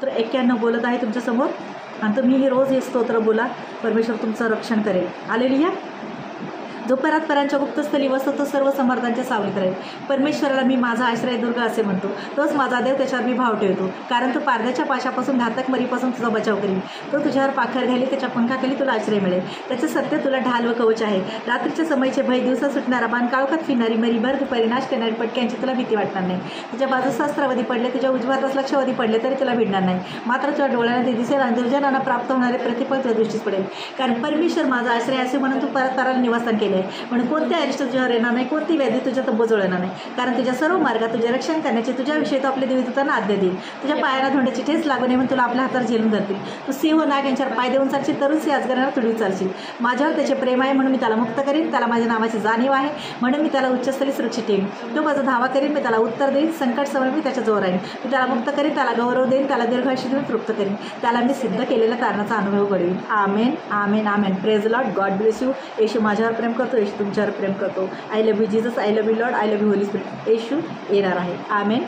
स्तोत्र 91 बोलत आहे तुमच्यासमोर आणि तुम्ही रोज हे स्तोत्र बोला. परमेश्वर तुमचं रक्षण करेल. हालेलुया. जो परात्परांच्या गुप्तस्थली वसतो तो सर्व समर्थांच्या सावलीत राहील. परमेश्वराला मी माझा आश्रयदुर्ग असे म्हणतो. तोच माझा देव, त्याच्यावर मी भाव ठेवतो. कारण तो पारध्याच्या पाशापासून घातक मरीपासून तुझा बचाव करील. तो तुझ्यावर पाखर घाली, त्याच्या पंखाखाली तुला आश्रय मिळेल. त्याचे सत्य तुला ढाल व कवच आहे. रात्रीच्या समयीचे भय, दिवसा सुटणारा बाण, काळोखात फिरणारी मरी, भर दुपारी नाश करणारी पटक्यांची तुला भीती वाटणार नाही. तुझ्या बाजूस सहस्त्रावधी पडले, तुझ्या उजव्या हातास लक्षावधी पडले तरी तुला भिडणार नाही. मात्र तुझ्या डोळ्यांना ते दिसेल आणि दुर्जनांना प्राप्त होणारे प्रतिफळ तुझ्या दृष्टीस पडेल. कारण परमेश्वर माझा आश्रय असे म्हणून तू परात्पराला निवासस्थान केले आहे. म्हणून कोणत्या अरिष्ट तुझ्यावर येणार नाही, कोणती व्याधी तुझ्या तब्बोजवळ येणार नाही. कारण तुझ्या सर्व मार्गात तुझे रक्षण करण्याचे तुझ्याविषयी तो आपले देवदूतांना आज्ञा देईल. तुझ्या पायाला धोंड्याची ठेच लागू नये म्हणून तुला आपल्या हातावर झेलून धरतील. तू सिंह नाग यांच्यावर पाय देऊन चालशील, तरुण सिंह अजगरांना तुडवी चालशील. माझ्यावर त्याचे प्रेम आहे म्हणून मी त्याला मुक्त करीन. त्याला माझ्या नावाची जाणीव आहे म्हणून मी त्याला उच्चस्थली सुरक्षित ठेवीन. तो माझा धावा करीन, मी त्याला उत्तर देईन. संकट समोर मी त्याच्या जोर राहीन. मी त्याला मुक्त करीन, त्याला गौरव देईन, त्याला दीर्घायुष्य देऊन तृप्त करीन. त्याला मी सिद्ध केलेल्या कारणाचा अनुभव घडवीन. Amen, amen, amen. Praise Lord. God bless you. Yeshu माझ्यावर प्रेम करतो, येशू तुमच्यावर प्रेम करतो. I love you Jesus, I love you Lord, I love you Holy Spirit. Yeshu येणार आहे. आमेन.